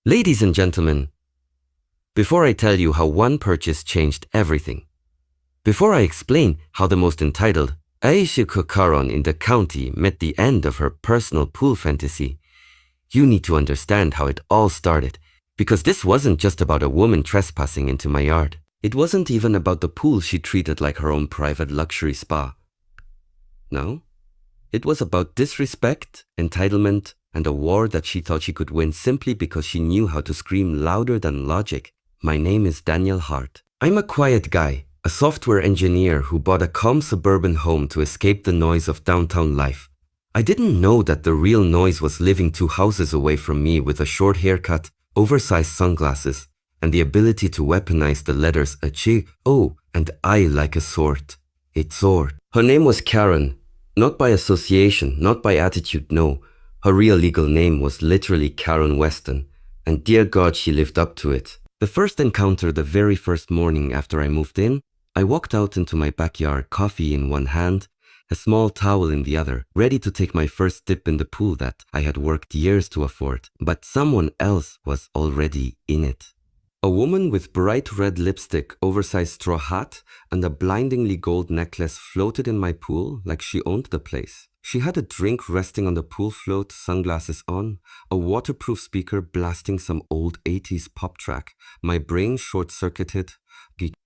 Ladies and gentlemen, before I tell you how one purchase changed everything, before I explain how the most entitled HOA Karen in the county met the end of her personal pool fantasy, you need to understand how it all started, because this wasn't just about a woman trespassing into my yard. It wasn't even about the pool she treated like her own private luxury spa. No, it was about disrespect, entitlement, and a war that she thought she could win simply because she knew how to scream louder than logic. My name is Daniel Hart. I'm a quiet guy, a software engineer who bought a calm suburban home to escape the noise of downtown life. I didn't know that the real noise was living 2 houses away from me with a short haircut, oversized sunglasses, and the ability to weaponize the letters H, O, and I like a sword. It's sword. Her name was Karen, not by association, not by attitude, no. Her real legal name was literally Karen Weston, and dear God, she lived up to it. The first encounter the very first morning after I moved in, I walked out into my backyard, coffee in one hand, a small towel in the other, ready to take my first dip in the pool that I had worked years to afford, but someone else was already in it. A woman with bright red lipstick, oversized straw hat, and a blindingly gold necklace floated in my pool like she owned the place. She had a drink resting on the pool float, sunglasses on, a waterproof speaker blasting some old 80s pop track. My brain short-circuited.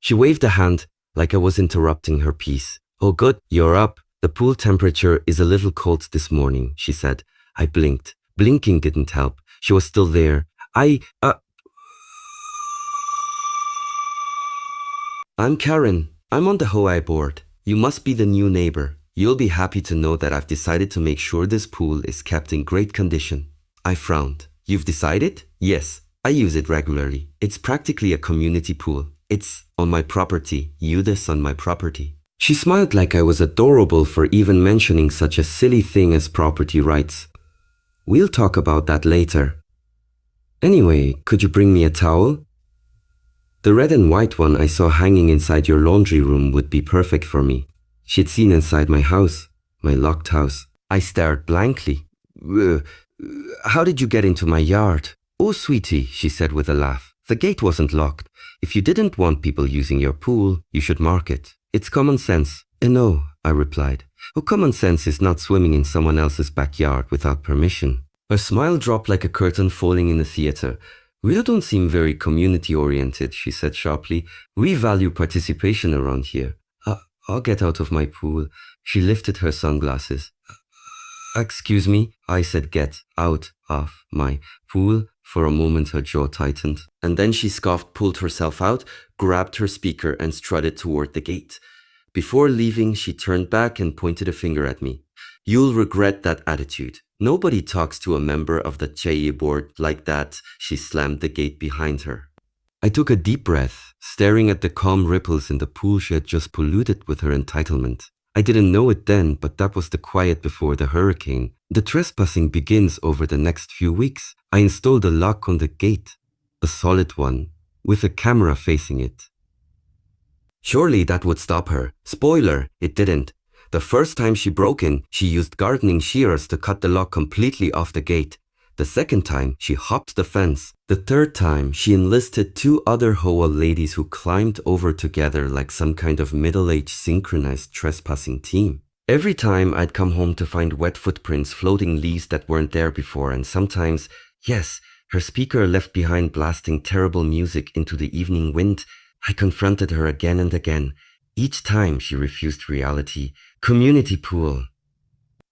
She waved a hand like I was interrupting her piece. Oh good, you're up. The pool temperature is a little cold this morning, she said. I blinked. Blinking didn't help. She was still there. I'm Karen. I'm on the HOA board. You must be the new neighbor. You'll be happy to know that I've decided to make sure this pool is kept in great condition. I frowned. You've decided? Yes, I use it regularly. It's practically a community pool. It's on my property. This on my property. She smiled like I was adorable for even mentioning such a silly thing as property rights. We'll talk about that later. Anyway, could you bring me a towel? The red and white one I saw hanging inside your laundry room would be perfect for me. She'd seen inside my house, my locked house. I stared blankly. How did you get into my yard? Oh, sweetie, she said with a laugh. The gate wasn't locked. If you didn't want people using your pool, you should mark it. It's common sense. No, I replied. Oh, common sense is not swimming in someone else's backyard without permission. Her smile dropped like a curtain falling in a theater. You don't seem very community-oriented, she said sharply. We value participation around here. I'll get out of my pool. She lifted her sunglasses. Excuse me, I said get out of my pool. For a moment her jaw tightened, and then she scoffed, pulled herself out, grabbed her speaker and strutted toward the gate. Before leaving, she turned back and pointed a finger at me. You'll regret that attitude. Nobody talks to a member of the HOA board like that. She slammed the gate behind her. I took a deep breath, staring at the calm ripples in the pool she had just polluted with her entitlement. I didn't know it then, but that was the quiet before the hurricane. The trespassing begins over the next few weeks. I installed a lock on the gate, a solid one, with a camera facing it. Surely that would stop her. Spoiler, it didn't. The first time she broke in, she used gardening shears to cut the lock completely off the gate. The second time, she hopped the fence. The third time, she enlisted 2 other HOA ladies who climbed over together like some kind of middle-aged synchronized trespassing team. Every time I'd come home to find wet footprints, floating leaves that weren't there before, and sometimes, yes, her speaker left behind blasting terrible music into the evening wind. I confronted her again and again. Each time she refused reality. Community pool.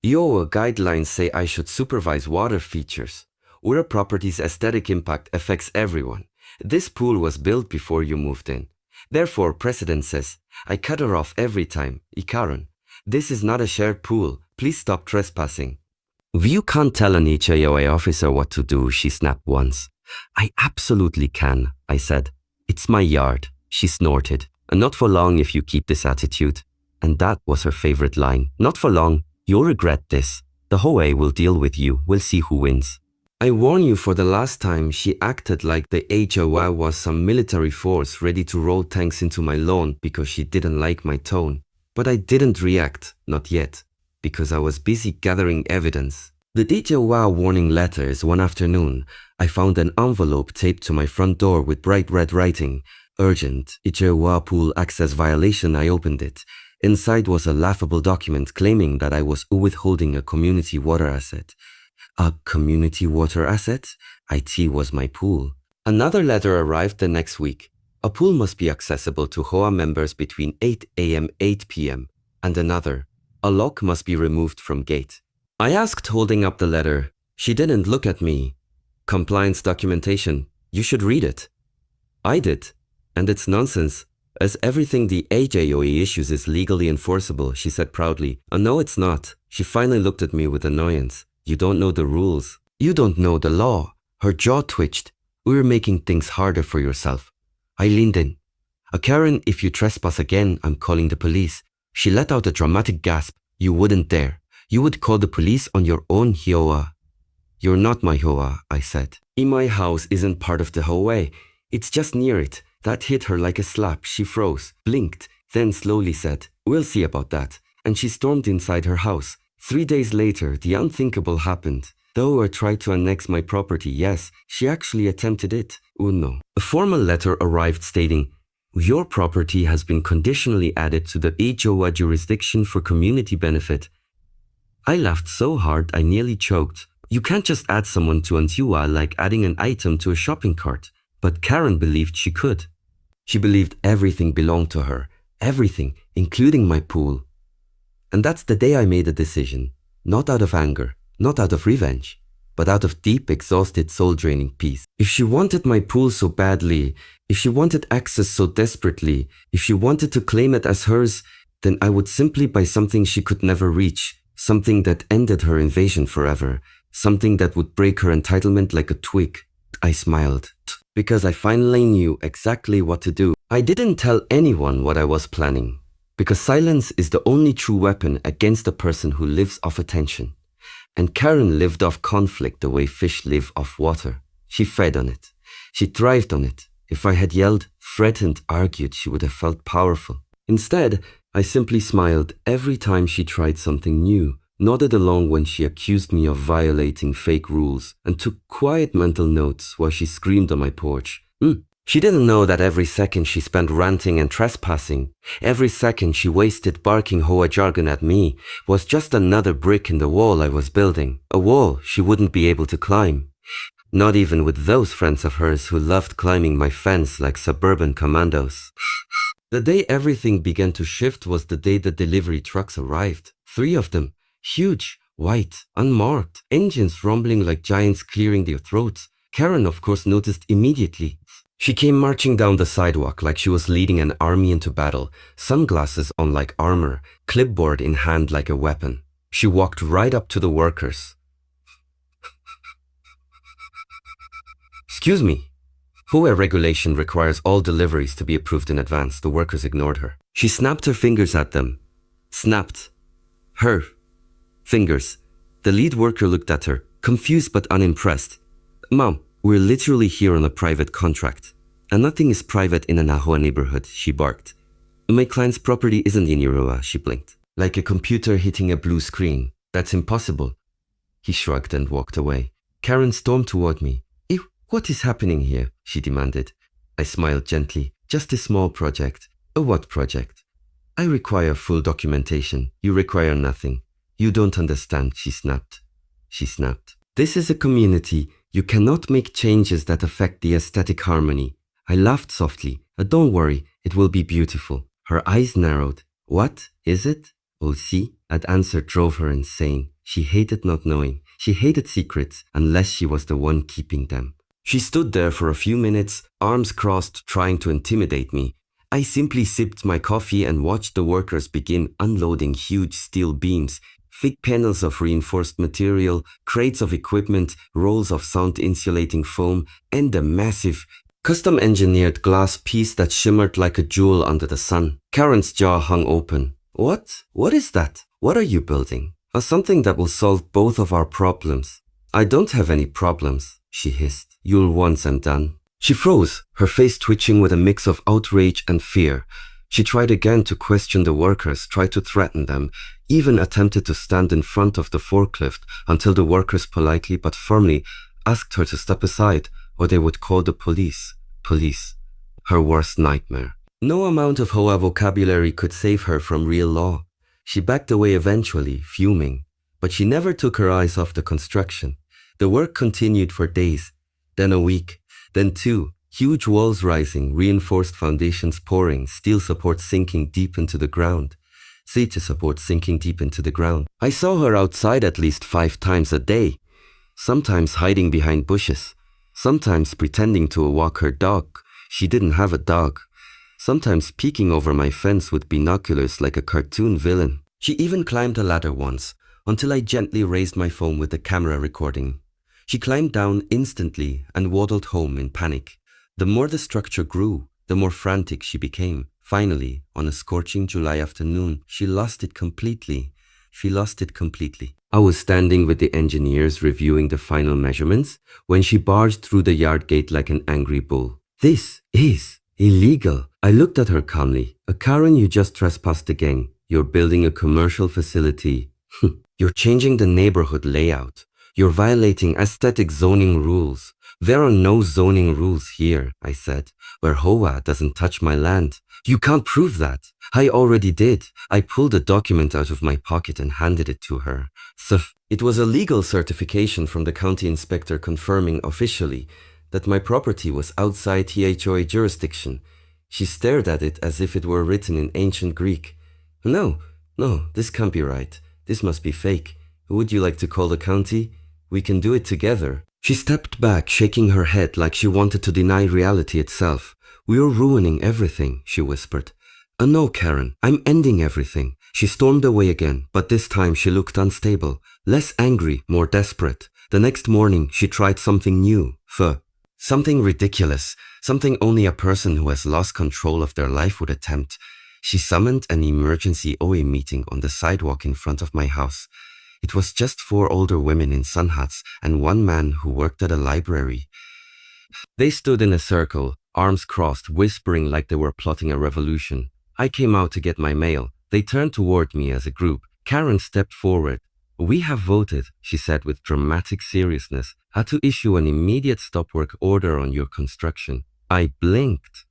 HOA guidelines say I should supervise water features. Our property's aesthetic impact affects everyone. This pool was built before you moved in. Therefore, precedent says, I cut her off every time. Karen, this is not a shared pool. Please stop trespassing. You can't tell an HOA officer what to do, she snapped once. I absolutely can, I said. It's my yard, she snorted. And not for long if you keep this attitude. And that was her favorite line. Not for long. You'll regret this. The HOA will deal with you. We'll see who wins. I warn you for the last time, she acted like the HOA was some military force ready to roll tanks into my lawn because she didn't like my tone. But I didn't react, not yet, because I was busy gathering evidence. The HOA warning letters. One afternoon, I found an envelope taped to my front door with bright red writing. Urgent, HOA pool access violation. I opened it. Inside was a laughable document claiming that I was withholding a community water asset. A community water asset? IT was my pool. Another letter arrived the next week. A pool must be accessible to HOA members between 8 a.m. 8 p.m. And another. A lock must be removed from gate. I asked, holding up the letter. She didn't look at me. Compliance documentation. You should read it. I did. And it's nonsense. As everything the HOA issues is legally enforceable, she said proudly. Oh, no, it's not. She finally looked at me with annoyance. You don't know the rules. You don't know the law. Her jaw twitched. We're making things harder for yourself. I leaned in. Karen, if you trespass again, I'm calling the police. She let out a dramatic gasp. You wouldn't dare. You would call the police on your own HOA. You're not my HOA, I said. My house isn't part of the HOA. It's just near it. That hit her like a slap. She froze, blinked, then slowly said, we'll see about that. And she stormed inside her house. 3 days later, the unthinkable happened. Though I tried to annex my property, yes, she actually attempted it. Oh no. A formal letter arrived stating, your property has been conditionally added to the HOA jurisdiction for community benefit. I laughed so hard I nearly choked. You can't just add someone to an HOA like adding an item to a shopping cart. But Karen believed she could. She believed everything belonged to her. Everything, including my pool. And that's the day I made a decision. Not out of anger, not out of revenge, but out of deep, exhausted, soul-draining peace. If she wanted my pool so badly, if she wanted access so desperately, if she wanted to claim it as hers, then I would simply buy something she could never reach, something that ended her invasion forever, something that would break her entitlement like a twig. I smiled, because I finally knew exactly what to do. I didn't tell anyone what I was planning, because silence is the only true weapon against a person who lives off attention. And Karen lived off conflict the way fish live off water. She fed on it. She thrived on it. If I had yelled, threatened, argued, she would have felt powerful. Instead, I simply smiled every time she tried something new, nodded along when she accused me of violating fake rules, and took quiet mental notes while she screamed on my porch. She didn't know that every second she spent ranting and trespassing, every second she wasted barking HOA jargon at me, was just another brick in the wall I was building, a wall she wouldn't be able to climb. Not even with those friends of hers who loved climbing my fence like suburban commandos. The day everything began to shift was the day the delivery trucks arrived. 3 of them. Huge, white, unmarked, engines rumbling like giants clearing their throats. Karen, of course, noticed immediately. She came marching down the sidewalk like she was leading an army into battle, sunglasses on like armor, clipboard in hand like a weapon. She walked right up to the workers. Excuse me. HOA regulation requires all deliveries to be approved in advance. The workers ignored her. She snapped her fingers at them. Snapped. Her fingers. The lead worker looked at her, confused but unimpressed. Mom, we're literally here on a private contract. And nothing is private in an HOA neighborhood, she barked. My client's property isn't in your HOA, she blinked. Like a computer hitting a blue screen. That's impossible. He shrugged and walked away. Karen stormed toward me. What is happening here? She demanded. I smiled gently. Just a small project. A what project? I require full documentation. You require nothing. You don't understand, she snapped. This is a community. You cannot make changes that affect the aesthetic harmony. I laughed softly. Don't worry, it will be beautiful. Her eyes narrowed. What? Is it? Oh, see? That answer drove her insane. She hated not knowing. She hated secrets, unless she was the one keeping them. She stood there for a few minutes, arms crossed, trying to intimidate me. I simply sipped my coffee and watched the workers begin unloading huge steel beams, thick panels of reinforced material, crates of equipment, rolls of sound-insulating foam, and a massive, custom-engineered glass piece that shimmered like a jewel under the sun. Karen's jaw hung open. What? What is that? What are you building? Something that will solve both of our problems. I don't have any problems, she hissed. You'll once I'm done. She froze, her face twitching with a mix of outrage and fear. She tried again to question the workers, tried to threaten them. even attempted to stand in front of the forklift until the workers politely but firmly asked her to step aside or they would call the police. Police. Her worst nightmare. No amount of HOA vocabulary could save her from real law. She backed away eventually, fuming, but she never took her eyes off the construction. The work continued for days, then a week, then 2, huge walls rising, reinforced foundations pouring, steel support sinking deep into the ground. Seat support sinking deep into the ground. I saw her outside at least 5 times a day, sometimes hiding behind bushes, sometimes pretending to walk her dog. She didn't have a dog. Sometimes peeking over my fence with binoculars like a cartoon villain. She even climbed a ladder once, until I gently raised my phone with the camera recording. She climbed down instantly and waddled home in panic. The more the structure grew, the more frantic she became. Finally, on a scorching July afternoon, she lost it completely. I was standing with the engineers reviewing the final measurements when she barged through the yard gate like an angry bull. This is illegal. I looked at her calmly. Karen, you just trespassed again. You're building a commercial facility. You're changing the neighborhood layout. You're violating aesthetic zoning rules. There are no zoning rules here, I said, where HOA doesn't touch my land. You can't prove that. I already did. I pulled a document out of my pocket and handed it to her. So, it was a legal certification from the county inspector confirming officially that my property was outside the HOA jurisdiction. She stared at it as if it were written in ancient Greek. No, this can't be right. This must be fake. Would you like to call the county? We can do it together. She stepped back, shaking her head like she wanted to deny reality itself. We're ruining everything, she whispered. No, Karen, I'm ending everything. She stormed away again, but this time she looked unstable, less angry, more desperate. The next morning, she tried something new, something ridiculous, something only a person who has lost control of their life would attempt. She summoned an emergency OA meeting on the sidewalk in front of my house. It was just 4 older women in sun hats and 1 man who worked at a library. They stood in a circle, arms crossed, whispering like they were plotting a revolution. I came out to get my mail. They turned toward me as a group. Karen stepped forward. We have voted, she said with dramatic seriousness, to issue an immediate stop work order on your construction. I blinked.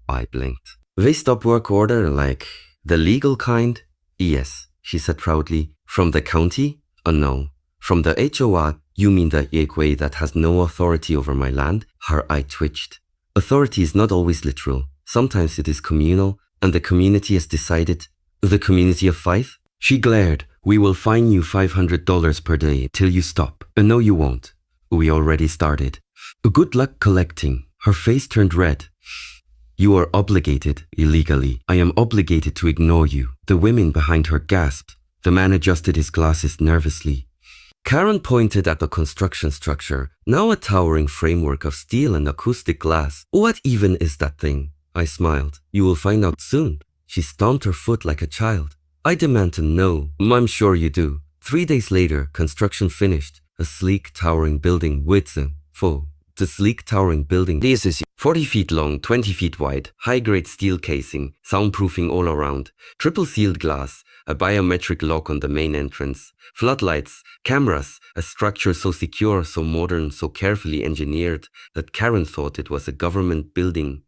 The stop work order, like the legal kind? Yes, she said proudly. From the county? No. From the HOA? You mean the HOA that has no authority over my land? Her eye twitched. Authority is not always literal. Sometimes it is communal, and the community has decided. The community of 5? She glared. We will fine you $500 per day till you stop. No, you won't. We already started. Good luck collecting. Her face turned red. You are obligated, illegally. I am obligated to ignore you. The women behind her gasped. The man adjusted his glasses nervously. Karen pointed at the construction structure, now a towering framework of steel and acoustic glass. What even is that thing? I smiled. You will find out soon. She stomped her foot like a child. I demand to know. I'm sure you do. 3 days later, construction finished. A sleek, towering building with the sleek, towering building. This is 40 feet long, 20 feet wide, high-grade steel casing, soundproofing all around, triple sealed glass, a biometric lock on the main entrance, floodlights, cameras, a structure so secure, so modern, so carefully engineered that Karen thought it was a government building.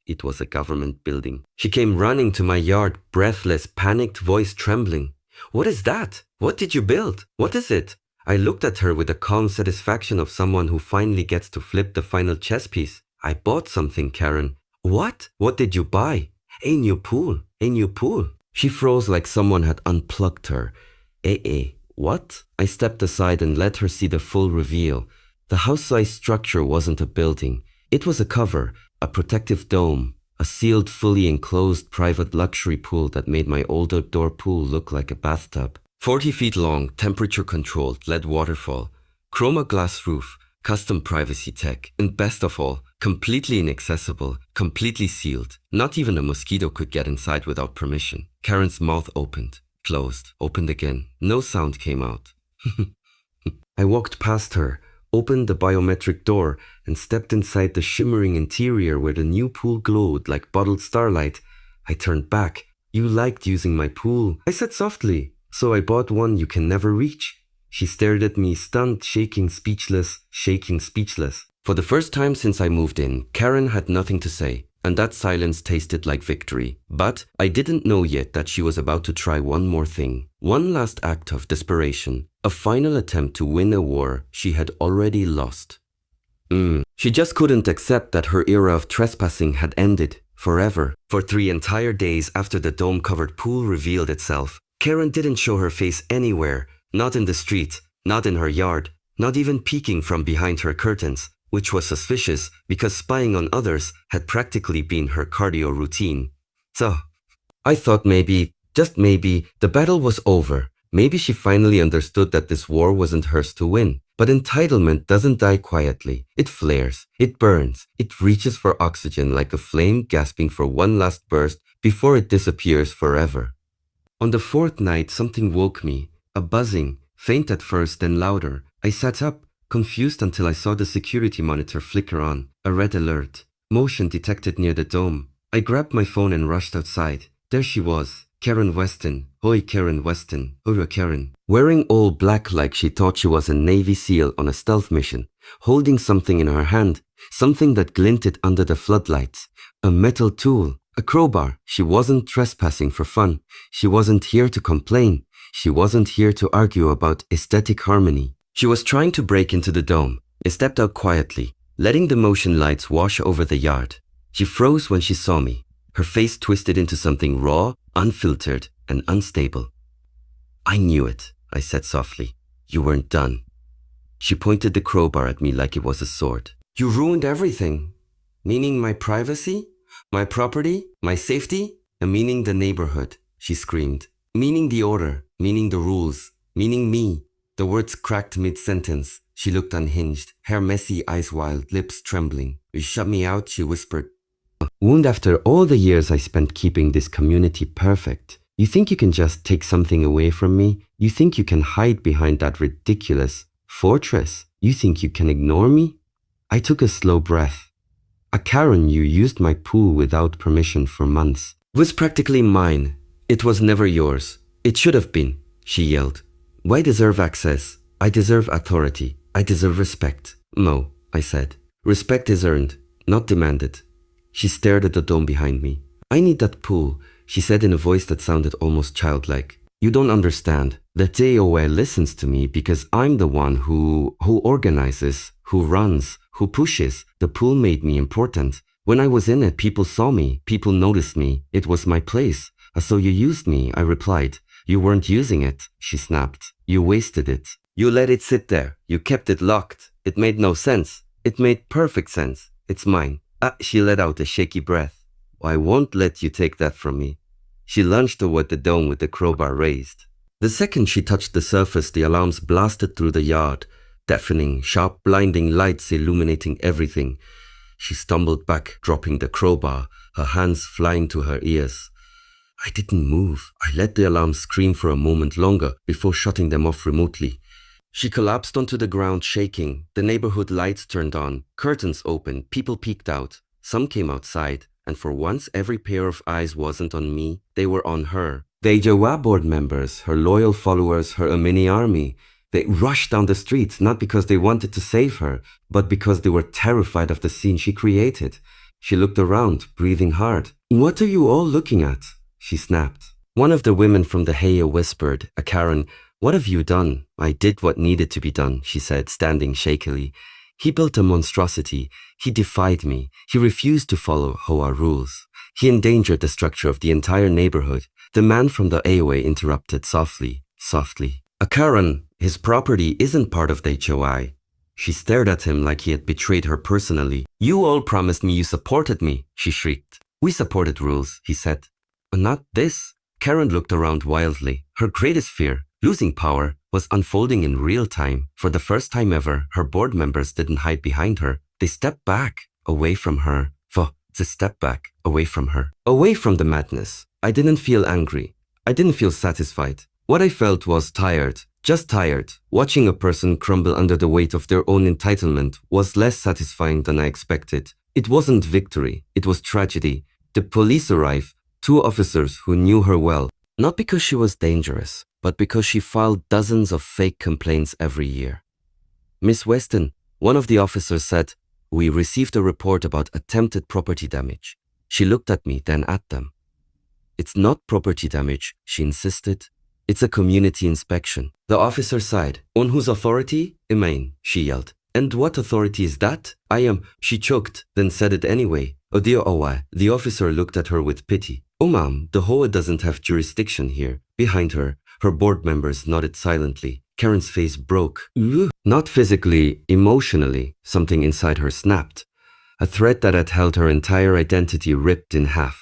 It was a government building. She came running to my yard, breathless, panicked, voice trembling. What is that? What did you build? What is it? I looked at her with the calm satisfaction of someone who finally gets to flip the final chess piece. I bought something, Karen. What? What did you buy? A new pool. A new pool. She froze like someone had unplugged her. What? I stepped aside and let her see the full reveal. The house-sized structure wasn't a building. It was a cover, a protective dome, a sealed, fully enclosed private luxury pool that made my old outdoor pool look like a bathtub. 40 feet long, temperature-controlled, lead waterfall, chroma glass roof, custom privacy tech, and best of all, completely inaccessible, completely sealed. Not even a mosquito could get inside without permission. Karen's mouth opened, closed, opened again. No sound came out. I walked past her, opened the biometric door, and stepped inside the shimmering interior where the new pool glowed like bottled starlight. I turned back. You liked using my pool, I said softly. So I bought one you can never reach. She stared at me, stunned, shaking, speechless. For the first time since I moved in, Karen had nothing to say, and that silence tasted like victory. But I didn't know yet that she was about to try one more thing. One last act of desperation. A final attempt to win a war she had already lost. She just couldn't accept that her era of trespassing had ended. Forever. For 3 entire days after the dome-covered pool revealed itself, Karen didn't show her face anywhere. Not in the street, not in her yard, not even peeking from behind her curtains, which was suspicious because spying on others had practically been her cardio routine. So, I thought maybe, just maybe, the battle was over. Maybe she finally understood that this war wasn't hers to win. But entitlement doesn't die quietly. It flares, it burns, it reaches for oxygen like a flame gasping for one last burst before it disappears forever. On the 4th night, something woke me. A buzzing, faint at first, then louder. I sat up, confused until I saw the security monitor flicker on. A red alert. Motion detected near the dome. I grabbed my phone and rushed outside. There she was. Karen Weston, HOA Karen, wearing all black like she thought she was a Navy SEAL on a stealth mission, holding something in her hand, something that glinted under the floodlights, a metal tool, a crowbar. She wasn't trespassing for fun. She wasn't here to complain. She wasn't here to argue about aesthetic harmony. She was trying to break into the dome. I stepped out quietly, letting the motion lights wash over the yard. She froze when she saw me. Her face twisted into something raw, unfiltered, and unstable. I knew it, I said softly. You weren't done. She pointed the crowbar at me like it was a sword. You ruined everything. Meaning my privacy, my property, my safety, and meaning the neighborhood, she screamed. Meaning the order, meaning the rules, meaning me. The words cracked mid-sentence. She looked unhinged, hair messy, eyes wild, lips trembling. You shut me out, she whispered. Wound after all the years I spent keeping this community perfect. You think you can just take something away from me? You think you can hide behind that ridiculous fortress? You think you can ignore me? I took a slow breath. Karen, you used my pool without permission for months. It was practically mine. It was never yours. It should have been, she yelled. I deserve access. I deserve authority. I deserve respect. No, I said. Respect is earned, not demanded. She stared at the dome behind me. I need that pool, she said in a voice that sounded almost childlike. You don't understand. The HOA listens to me because I'm the one who organizes, who runs, who pushes. The pool made me important. When I was in it, people saw me. People noticed me. It was my place. So you used me, I replied. You weren't using it, she snapped. You wasted it. You let it sit there. You kept it locked. It made no sense. It made perfect sense. It's mine. She let out a shaky breath. I won't let you take that from me. She lunged toward the dome with the crowbar raised. The second she touched the surface, the alarms blasted through the yard, deafening, sharp, blinding lights illuminating everything. She stumbled back, dropping the crowbar, her hands flying to her ears. I didn't move. I let the alarms scream for a moment longer before shutting them off remotely. She collapsed onto the ground, shaking. The neighborhood lights turned on, curtains opened, people peeked out. Some came outside, and for once every pair of eyes wasn't on me, they were on her. The HOA board members, her loyal followers, her mini army. They rushed down the streets, not because they wanted to save her, but because they were terrified of the scene she created. She looked around, breathing hard. What are you all looking at? She snapped. One of the women from the HOA whispered, Karen, what have you done? I did what needed to be done, she said, standing shakily. He built a monstrosity. He defied me. He refused to follow HOA rules. He endangered the structure of the entire neighborhood. The man from the HOA interrupted softly. Karen, his property isn't part of the HOA. She stared at him like he had betrayed her personally. You all promised me you supported me, she shrieked. We supported rules, he said. Not this. Karen looked around wildly. Her greatest fear, losing power, was unfolding in real time. For the first time ever, her board members didn't hide behind her. They stepped back, away from her. Away from her. Away from the madness. I didn't feel angry. I didn't feel satisfied. What I felt was tired. Just tired. Watching a person crumble under the weight of their own entitlement was less satisfying than I expected. It wasn't victory. It was tragedy. The police arrived. 2 officers who knew her well. Not because she was dangerous, but because she filed dozens of fake complaints every year. Miss Weston, one of the officers said, "We received a report about attempted property damage." She looked at me, then at them. "It's not property damage," she insisted. "It's a community inspection." The officer sighed. "On whose authority?" "Mine," she yelled. "And what authority is that?" "I am," she choked, then said it anyway. "Oh dear, oh." The officer looked at her with pity. "Oh ma'am, the HOA doesn't have jurisdiction here." Behind her, her board members nodded silently. Karen's face broke. Ugh. Not physically, emotionally. Something inside her snapped. A thread that had held her entire identity ripped in half.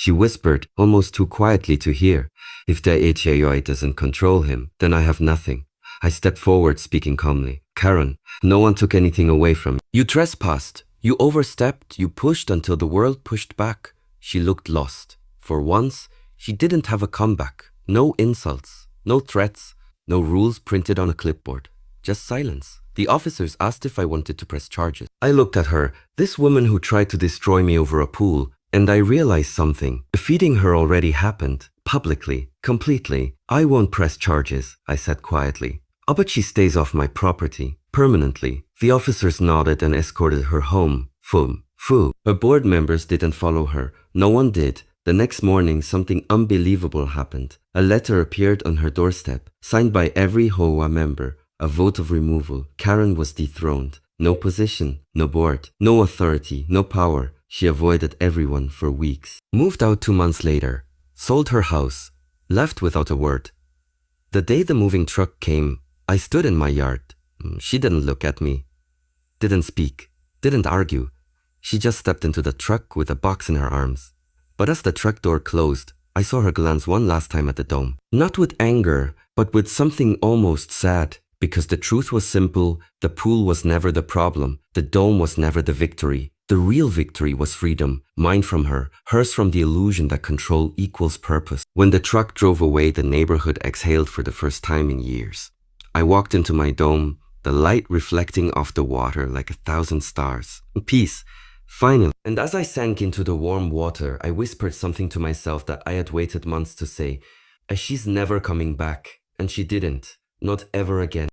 She whispered, almost too quietly to hear, "If the HOA doesn't control him, then I have nothing." I stepped forward, speaking calmly. "Karen, no one took anything away from you. You trespassed. You overstepped. You pushed until the world pushed back." She looked lost. For once, she didn't have a comeback. No insults, no threats, no rules printed on a clipboard. Just silence. The officers asked if I wanted to press charges. I looked at her, this woman who tried to destroy me over a pool, and I realized something. Defeating her already happened. Publicly. Completely. "I won't press charges," I said quietly. "Oh, but she stays off my property. Permanently." The officers nodded and escorted her home. Foo. Her board members didn't follow her. No one did. The next morning, something unbelievable happened. A letter appeared on her doorstep, signed by every HOA member. A vote of removal. Karen was dethroned. No position, no board, no authority, no power. She avoided everyone for weeks. Moved out 2 months later. Sold her house. Left without a word. The day the moving truck came, I stood in my yard. She didn't look at me. Didn't speak. Didn't argue. She just stepped into the truck with a box in her arms. But as the truck door closed, I saw her glance one last time at the dome. Not with anger, but with something almost sad. Because the truth was simple, the pool was never the problem. The dome was never the victory. The real victory was freedom, mine from her, hers from the illusion that control equals purpose. When the truck drove away, the neighborhood exhaled for the first time in years. I walked into my dome, the light reflecting off the water like 1,000 stars. Peace. Finally. And as I sank into the warm water, I whispered something to myself that I had waited months to say. She's never coming back. And she didn't. Not ever again.